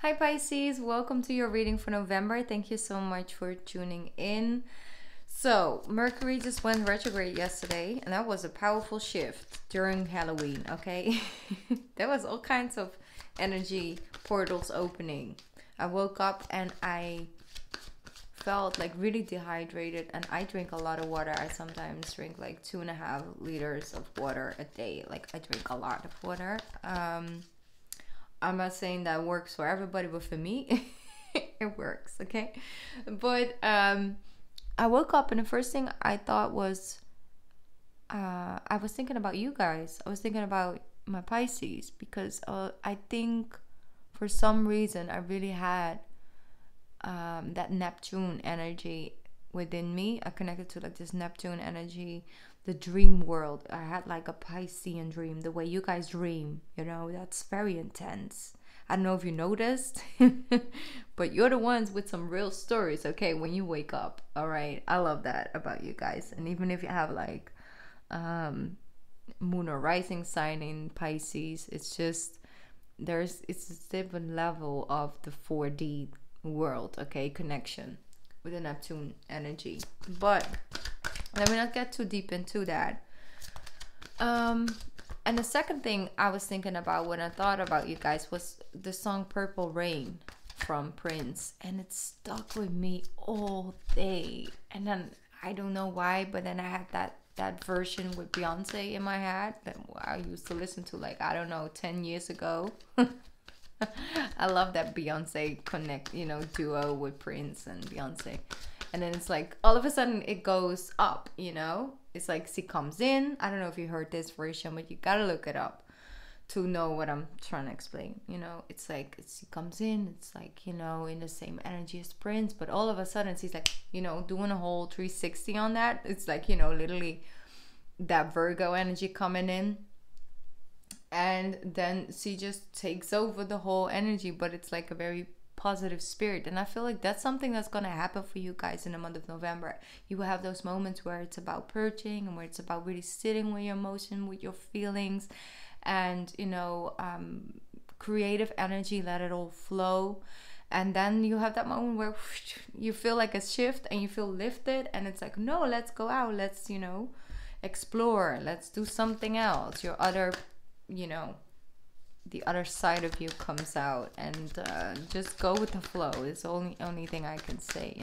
Hi Pisces, welcome to your reading for November. Thank you so much for tuning in. So, Mercury just went retrograde yesterday, and that was a powerful shift during Halloween, okay? There was all kinds of energy portals opening. I woke up and I felt like really dehydrated, and I drink a lot of water. I sometimes drink like 2.5 liters of water a day. Like, I drink a lot of water. I'm not saying that works for everybody, but for me, it works, okay? But I woke up and the first thing I thought was, I was thinking about you guys. I was thinking about my Pisces because I think for some reason I really had that Neptune energy within me. I connected to like this Neptune energy, the dream world. I had like a Piscean dream, the way you guys dream, that's very intense. I don't know if you noticed, but you're the ones with some real stories, okay, when you wake up. All right, I love that about you guys. And even if you have like moon or rising sign in Pisces, it's just it's a different level of the 4D world, okay, connection with the Neptune energy. But let me not get too deep into that. And the second thing I was thinking about when I thought about you guys was the song Purple Rain from Prince, and it stuck with me all day. And then I don't know why, but then I had that version with Beyonce in my head that I used to listen to, like, I don't know, 10 years ago. I love that Beyonce duo with Prince and Beyonce. And then it's like all of a sudden it goes up, it's like she comes in. I don't know if you heard this version, but you gotta look it up to know what I'm trying to explain. It's like she comes in, it's like, in the same energy as Prince, but all of a sudden she's like, doing a whole 360 on that. It's like, literally that Virgo energy coming in. And then she just takes over the whole energy, but it's like a very positive spirit. And I feel like that's something that's going to happen for you guys in the month of November. You will have those moments where it's about purging and where it's about really sitting with your emotion, with your feelings, and creative energy, let it all flow. And then you have that moment where you feel like a shift and you feel lifted, and it's like, no, let's go out, let's explore, let's do something else. Your other the other side of you comes out, and just go with the flow. It's the only thing I can say.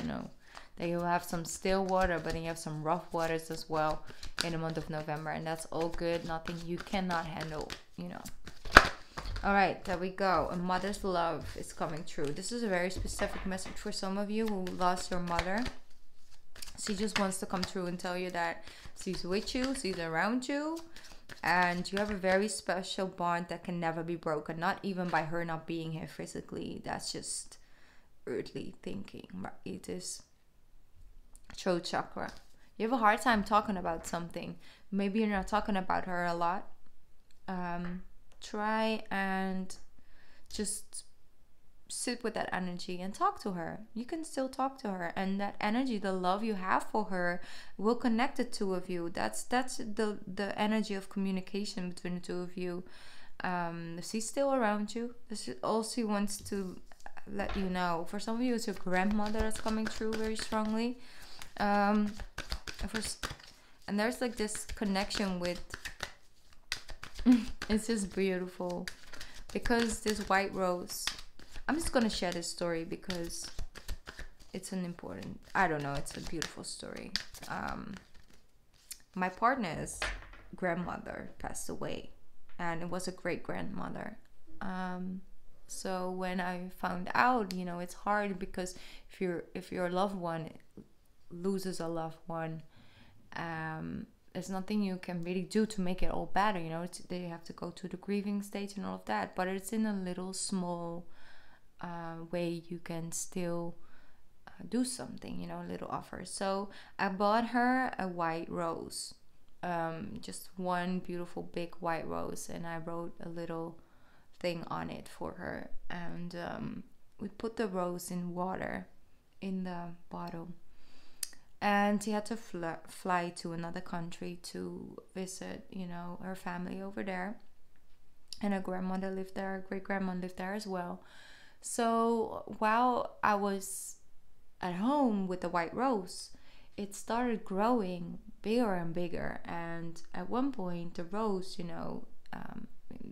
That you have some still water, but then you have some rough waters as well in the month of November, and that's all good. Nothing you cannot handle. All right, there we go. A mother's love is coming true. This is a very specific message for some of you who lost your mother. She just wants to come true and tell you that she's with you, she's around you, and you have a very special bond that can never be broken, not even by her not being here physically. That's just earthly thinking. It is throat chakra. You have a hard time talking about something. Maybe you're not talking about her a lot. Try and just sit with that energy and talk to her. You can still talk to her, and that energy, the love you have for her, will connect the two of you. That's the energy of communication between the two of you. She's still around you. This is all she wants to let you know. For some of you, it's your grandmother that's coming through very strongly. And there's like this connection with it's just beautiful because this white rose, I'm just gonna share this story because it's it's a beautiful story. My partner's grandmother passed away, and it was a great grandmother. So when I found out, it's hard because if your loved one loses a loved one, there's nothing you can really do to make it all better. They have to go to the grieving stage and all of that, but it's in a little small way you can still do something, a little offer. So I bought her a white rose, just one beautiful big white rose, and I wrote a little thing on it for her, and we put the rose in water in the bottle, and she had to fly to another country to visit her family over there, and her grandmother lived there, her great grandma lived there as well. So while I was at home with the white rose, it started growing bigger and bigger. And at one point, the rose,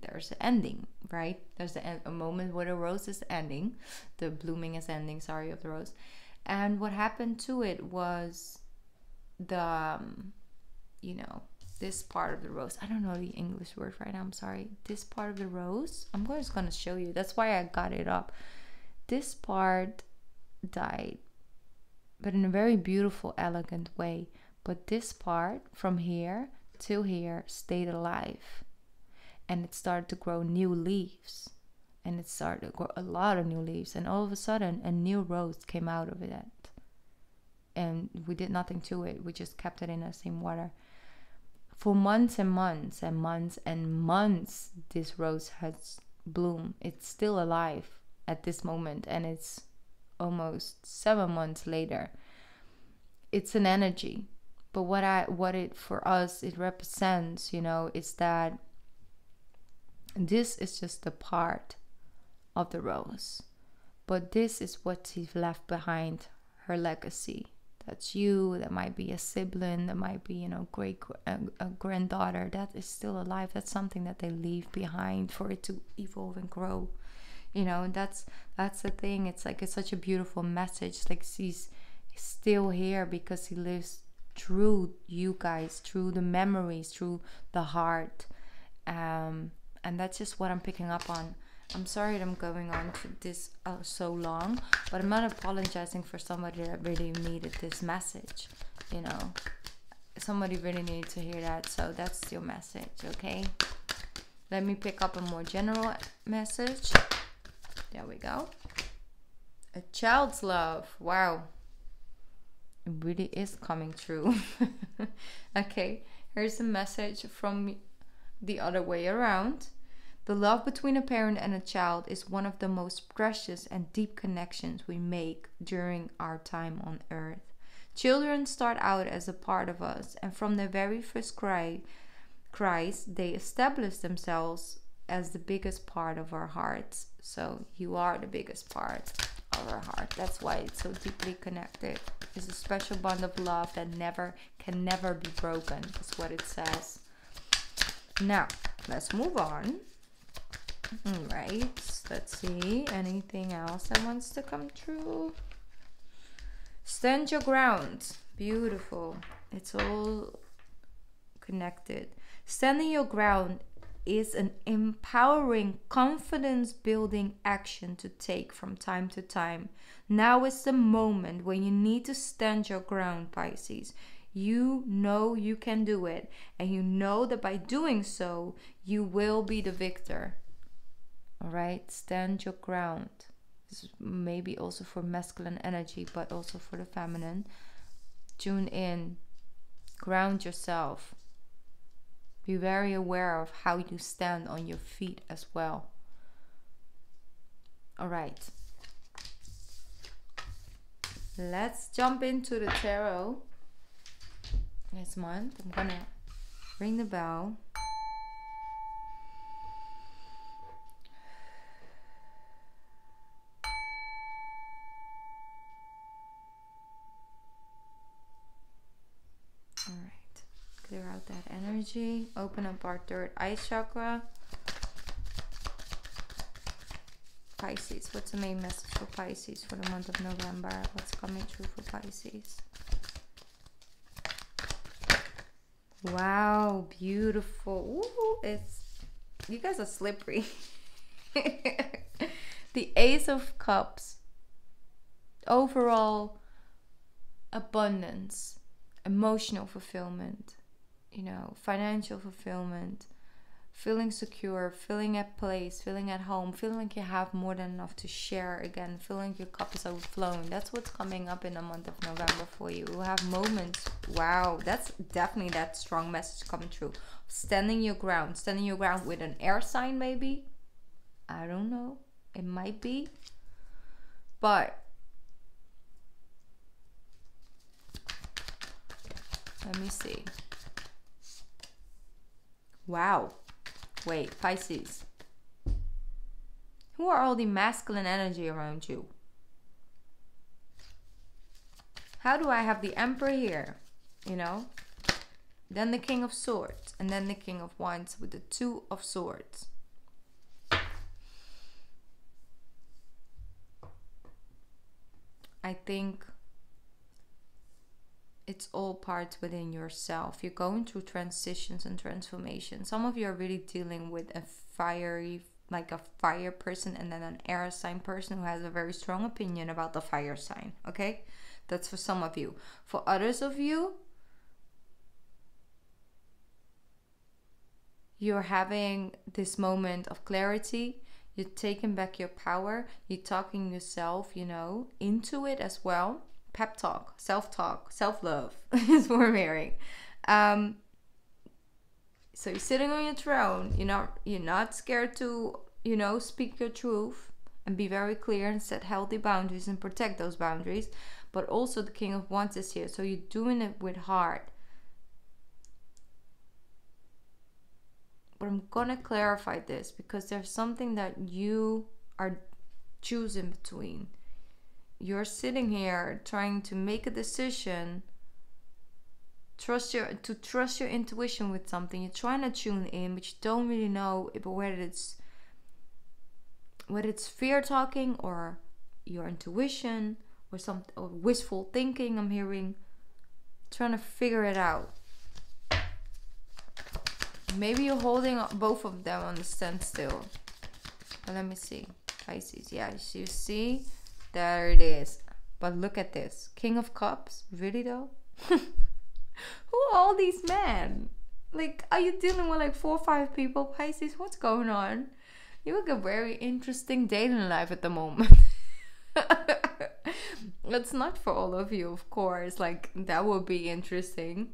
there's an ending, right? There's a moment where the rose is ending, the blooming is ending, sorry, of the rose. And what happened to it was the, this part of the rose. I don't know the English word right now, I'm sorry. This part of the rose, I'm just going to show you. That's why I got it up. This part died, but in a very beautiful, elegant way. But this part from here to here stayed alive. And it started to grow new leaves. And it started to grow a lot of new leaves. And all of a sudden, a new rose came out of it. And we did nothing to it. We just kept it in the same water. For months and months and months and months, this rose has bloomed. It's still alive at this moment. And it's almost 7 months later. It's an energy. But what it for us it represents, is that this is just a part of the rose. But this is what she's left behind, her legacy. That's you, that might be a sibling, that might be, a granddaughter that is still alive. That's something that they leave behind for it to evolve and grow. And that's the thing. It's like, it's such a beautiful message. Like, she's still here because he lives through you guys, through the memories, through the heart. And that's just what I'm picking up on. I'm sorry that I'm going on to this so long, but I'm not apologizing for somebody that really needed this message. Somebody really needed to hear that. So that's your message, okay? Let me pick up a more general message. There we go. A child's love. Wow. It really is coming true. Okay, here's a message from the other way around. The love between a parent and a child is one of the most precious and deep connections we make during our time on earth. Children start out as a part of us, and from their very first cries, they establish themselves as the biggest part of our hearts. So you are the biggest part of our heart. That's why it's so deeply connected. It's a special bond of love that can never be broken, is what it says. Now, let's move on. Alright, let's see. Anything else that wants to come true? Stand your ground. Beautiful. It's all connected. Standing your ground is an empowering, confidence-building action to take from time to time. Now is the moment when you need to stand your ground, Pisces. You know you can do it, and you know that by doing so, you will be the victor. All right, stand your ground. This is maybe also for masculine energy, but also for the feminine. Tune in, ground yourself. Be very aware of how you stand on your feet as well. All right. Let's jump into the tarot this month. I'm gonna ring the bell. All right. Clear out that energy. Open up our third eye chakra. Pisces. What's the main message for Pisces for the month of November? What's coming true for Pisces? Wow, beautiful. Ooh, you guys are slippery. The Ace of Cups. Overall abundance, emotional fulfillment, financial fulfillment, feeling secure, feeling at place, feeling at home, feeling like you have more than enough to share again, feeling like your cup is overflowing. That's what's coming up in the month of November for you. We'll have moments. Wow, that's definitely that strong message coming true. Standing your ground with an air sign maybe. I don't know. It might be. But let me see. Wow. Wait, Pisces. Who are all the masculine energy around you? How do I have the Emperor here? You know? Then the King of Swords. And then the King of Wands with the Two of Swords. I think it's all parts within yourself. You're going through transitions and transformations. Some of you are really dealing with a fiery, like a fire person, and then an air sign person who has a very strong opinion about the fire sign. Okay? That's for some of you. For others of you, you're having this moment of clarity. You're taking back your power. You're talking yourself, you know, into it as well. Pep talk, self-talk, self-love is what I'm hearing. So you're sitting on your throne. You're not scared to, you know, speak your truth and be very clear and set healthy boundaries and protect those boundaries. But also the King of Wands is here. So you're doing it with heart. But I'm gonna clarify this because there's something that you are choosing between. You're sitting here trying to make a decision, trust your intuition with something. You're trying to tune in, but you don't really know whether it's fear talking or your intuition or wishful thinking. I'm hearing, trying to figure it out. Maybe you're holding both of them on the standstill. But let me see. Pisces. Yeah, you see? There it is. But look at this. King of Cups. Really though? Who are all these men? Like, are you dealing with like 4 or 5 people, Pisces? What's going on? You look a very interesting dating life at the moment. It's not for all of you, of course. Like, that would be interesting.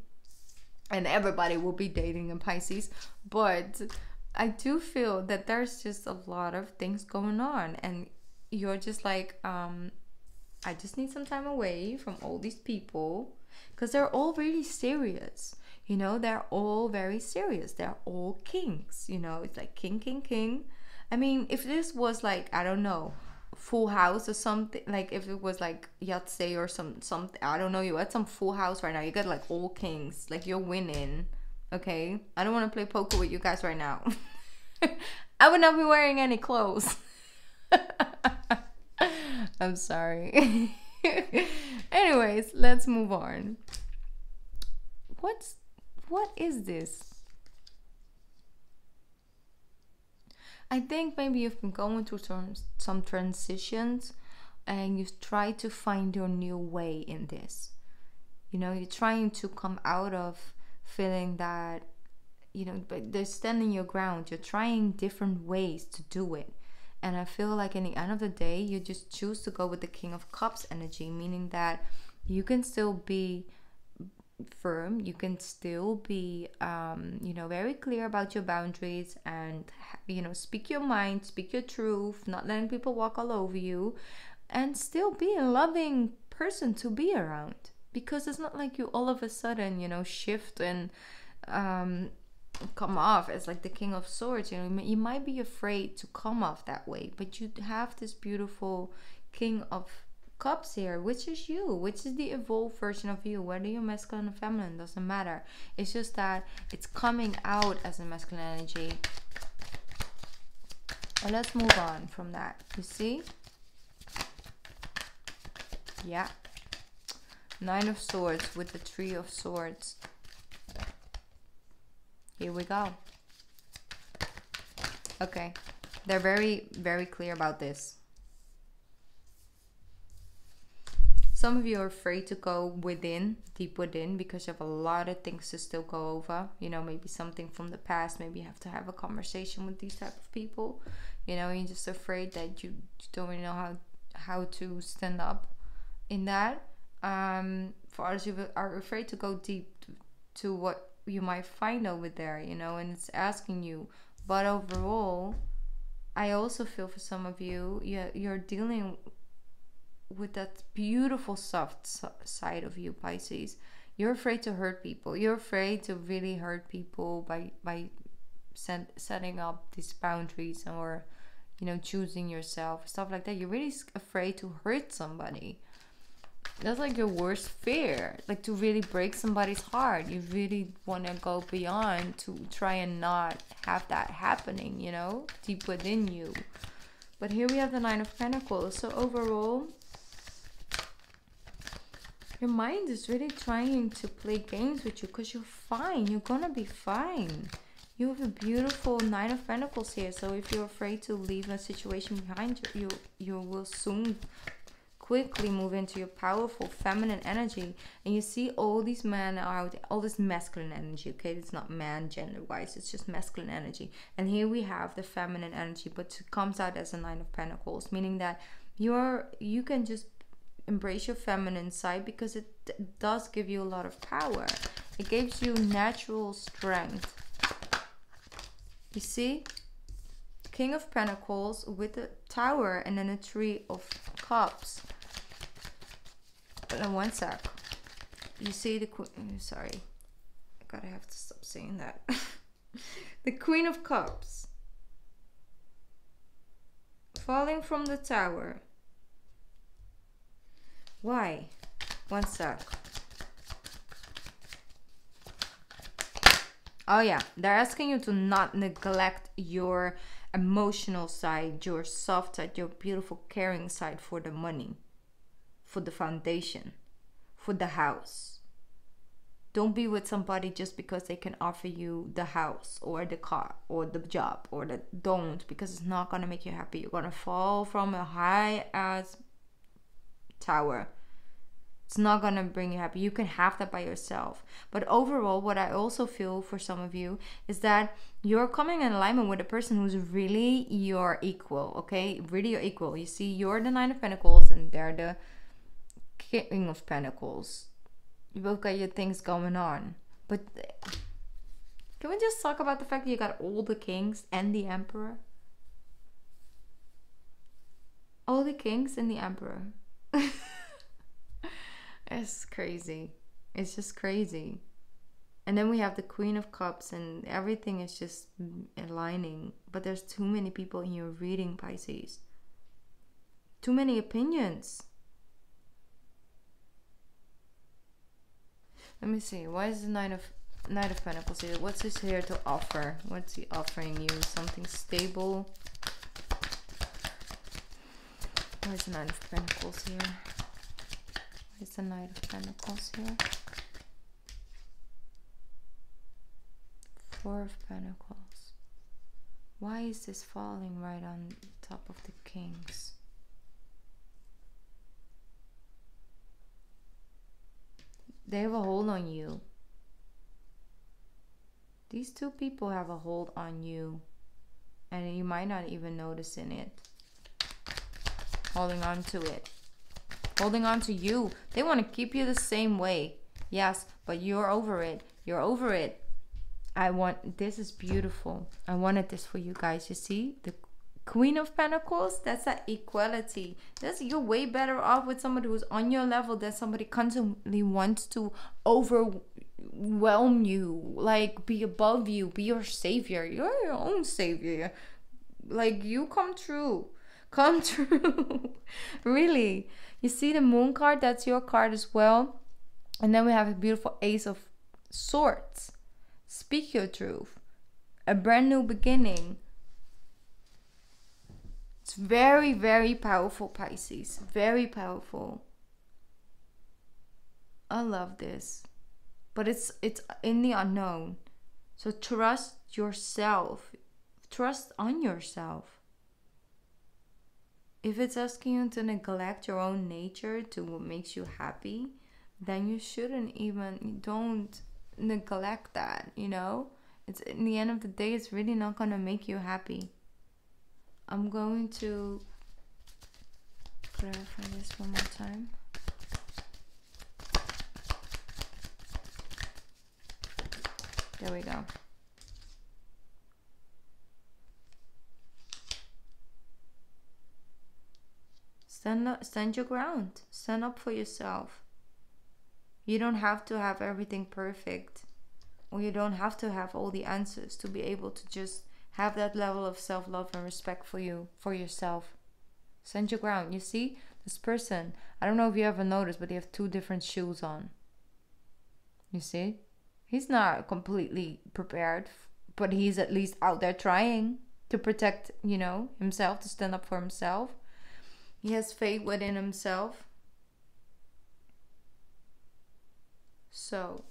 And everybody will be dating in Pisces. But I do feel that there's just a lot of things going on. And you're just like, I just need some time away from all these people. Because they're all really serious. You know, they're all very serious. They're all kings. You know, it's like king, king, king. I mean, if this was like, I don't know, Full House or something, like if it was like Yahtzee or something, I don't know, you had some Full House right now, you got like all kings, like you're winning. Okay, I don't want to play poker with you guys right now. I would not be wearing any clothes. I'm sorry. Anyways, let's move on. What is this? I think maybe you've been going through some transitions and you've tried to find your new way in this. You know, you're trying to come out of feeling that, you know, but they're standing your ground. You're trying different ways to do it. And I feel like in the end of the day, you just choose to go with the King of Cups energy, meaning that you can still be firm, you can still be you know, very clear about your boundaries and, you know, speak your mind, speak your truth, not letting people walk all over you, and still be a loving person to be around. Because it's not like you all of a sudden, you know, shift and come off as like the King of Swords. You know, you might be afraid to come off that way, but you have this beautiful King of Cups here, which is you, which is the evolved version of you. Whether you're masculine or feminine, doesn't matter. It's just that it's coming out as a masculine energy. And let's move on from that. You see? Yeah. 9 of Swords with the 3 of Swords. Here we go. Okay. They're very, very clear about this. Some of you are afraid to go within, deep within, because you have a lot of things to still go over. You know, maybe something from the past. Maybe you have to have a conversation with these type of people. You know, you're just afraid that you don't really know how to stand up in that. For others, you are afraid to go deep to what you might find over there, you know, and it's asking you. But overall, I also feel for some of you, you're dealing with that beautiful soft side of you, Pisces. You're afraid to hurt people. You're afraid to really hurt people by setting up these boundaries, or, you know, choosing yourself, stuff like that. You're really afraid to hurt somebody. That's like your worst fear, like to really break somebody's heart. You really want to go beyond to try and not have that happening, you know, deep within you. But here we have the Nine of Pentacles. So overall, your mind is really trying to play games with you because you're fine. You're gonna be fine. You have a beautiful Nine of Pentacles here. So if you're afraid to leave a situation behind you, you will soon quickly move into your powerful feminine energy. And you see all these men out, all this masculine energy, okay? It's not man gender wise, it's just masculine energy. And here we have the feminine energy, but it comes out as a Nine of Pentacles, meaning that you can just embrace your feminine side because it does give you a lot of power. It gives you natural strength. You see, King of Pentacles with a Tower and then a Three of Cups. One sec. You see the Queen. Sorry, I gotta have to stop saying that. The Queen of Cups falling from the Tower. Why? One sec. Oh yeah, they're asking you to not neglect your emotional side, your soft side, your beautiful caring side for the money, for the foundation, for the house. Don't be with somebody just because they can offer you the house or the car or the job or the don't, because it's not gonna make you happy. You're gonna fall from a high ass tower. It's not gonna bring you happy. You can have that by yourself. But overall, what I also feel for some of you is that you're coming in alignment with a person who's really your equal, okay? Really your equal. You see, you're the Nine of Pentacles and they're the King of Pentacles. You both got your things going on. But can we just talk about the fact that you got all the kings and the emperor? All the kings and the emperor. It's crazy. It's just crazy. And then we have the Queen of Cups and everything is just aligning. But there's too many people in your reading, Pisces. Too many opinions. Let me see. Why is the Knight of Pentacles here? What's this here to offer? What's he offering you? Something stable. Where's the Knight of Pentacles here? Where's the Knight of Pentacles here? Four of Pentacles. Why is this falling right on top of the Kings? They have a hold on you. These two people have a hold on you. And you might not even notice in it. Holding on to it. Holding on to you. They want to keep you the same way. Yes, but you're over it. You're over it. This is beautiful. I wanted this for you guys. You see? The Queen of Pentacles, that's that equality. You're way better off with somebody who's on your level than somebody constantly wants to overwhelm you, like be above you, be your savior. You're your own savior. Like, you come true. Come true. Really. You see the Moon card? That's your card as well. And then we have a beautiful Ace of Swords. Speak your truth. A brand new beginning. It's very, very powerful, Pisces. Very powerful. I love this. But it's in the unknown. So trust yourself. Trust on yourself. If it's asking you to neglect your own nature to what makes you happy, then you shouldn't even, don't neglect that, you know? It's in the end of the day, it's really not going to make you happy. I'm going to clarify this one more time. There we go. Stand your ground. Stand up for yourself. You don't have to have everything perfect, or you don't have to have all the answers to be able to just Have that level of self-love and respect for you, for yourself. Stand your ground. You see, this person, I don't know if you ever noticed, but they have 2 different shoes on. You see? He's not completely prepared, but he's at least out there trying to protect, you know, himself, to stand up for himself. He has faith within himself. So,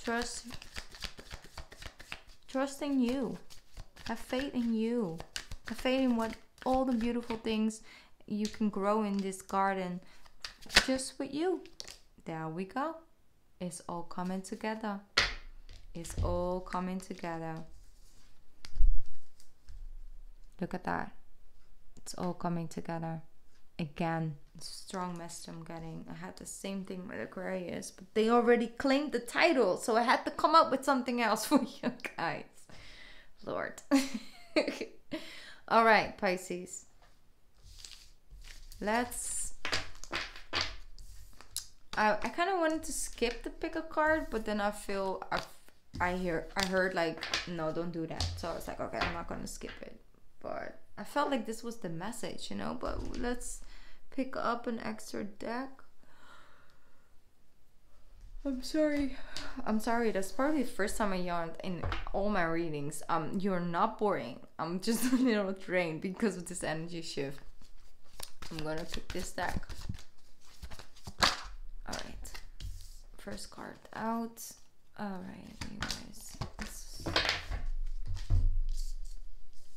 trust in you. Have faith in you. Have faith in what all the beautiful things you can grow in this garden just with you. There we go. It's all coming together. It's all coming together. Look at that. It's all coming together. Again, it's a strong message I'm getting. I had the same thing with Aquarius, but they already claimed the title, so I had to come up with something else for you guys. Lord. All right, Pisces. Let's... I kind of wanted to skip the pick a card, but then I feel... I heard like, no, don't do that. So I was like, okay, I'm not going to skip it. But I felt like this was the message, you know? But let's pick up an extra deck. I'm sorry. That's probably the first time I yawned in all my readings. You're not boring. I'm just a little drained because of this energy shift. I'm gonna pick this deck. Alright. First card out. Alright, you guys.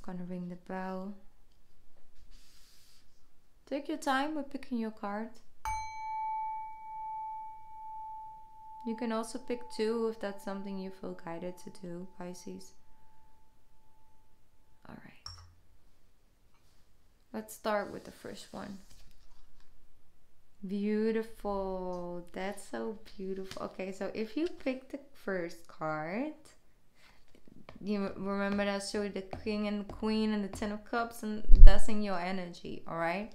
Gonna ring the bell. Take your time with picking your card. You can also pick 2 if that's something you feel guided to do, Pisces. Alright. Let's start with the first one. Beautiful. That's so beautiful. Okay, so if you pick the first card, you remember that I showed you the King and the Queen and the 10 of Cups, and that's in your energy, alright?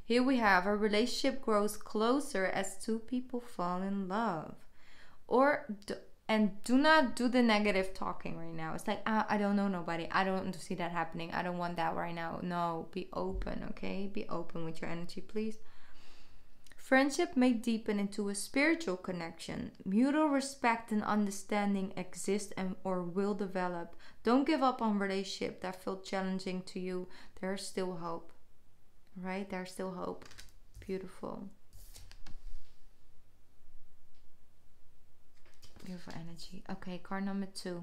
Here we have a relationship grows closer as 2 people fall in love. And do not do the negative talking right now. It's like, I don't know nobody. I don't see that happening. I don't want that right now. No, be open, okay? Be open with your energy, please. Friendship may deepen into a spiritual connection. Mutual respect and understanding exist or will develop. Don't give up on relationship that feel challenging to you. There's still hope. Right? There's still hope. Beautiful. Beautiful energy. Okay, card number 2.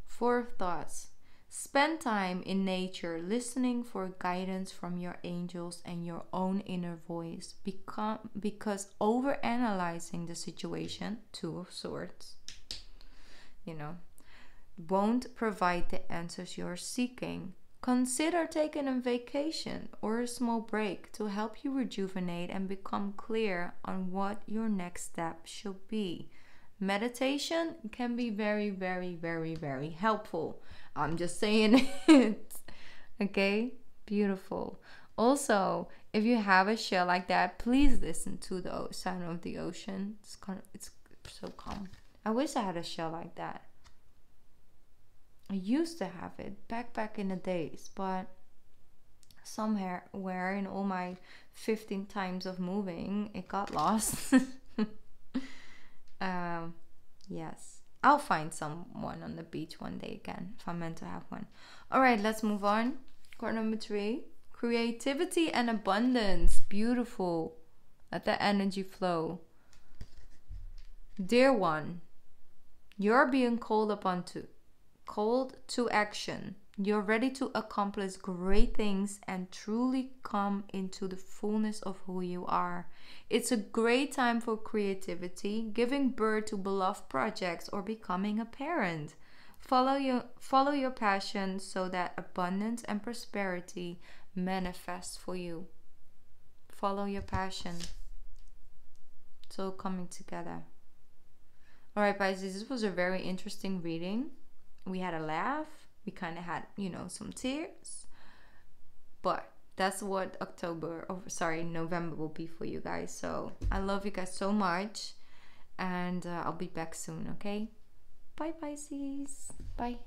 4 thoughts. Spend time in nature, listening for guidance from your angels and your own inner voice. Because overanalyzing the situation, 2 of Swords, you know, won't provide the answers you're seeking. Consider taking a vacation or a small break to help you rejuvenate and become clear on what your next step should be. Meditation can be very, very, very, very helpful. I'm just saying it. Okay? Beautiful. Also, if you have a shell like that, please listen to the sound of the ocean. It's so calm. I wish I had a shell like that. I used to have it back in the days, but somewhere in all my 15 times of moving, it got lost. Yes, I'll find someone on the beach one day again if I'm meant to have one. All right, let's move on. Card number 3, creativity and abundance. Beautiful. Let that energy flow. Dear one, you're being called to action. You're ready to accomplish great things and truly come into the fullness of who you are. It's a great time for creativity, giving birth to beloved projects, or becoming a parent. Follow your passion so that abundance and prosperity manifest for you. Follow your passion. It's all coming together. All right, Pisces, this was a very interesting reading. We had a laugh. We kind of had, some tears. But that's what November will be for you guys. So I love you guys so much. And I'll be back soon, okay? Bye, Pisces. Bye.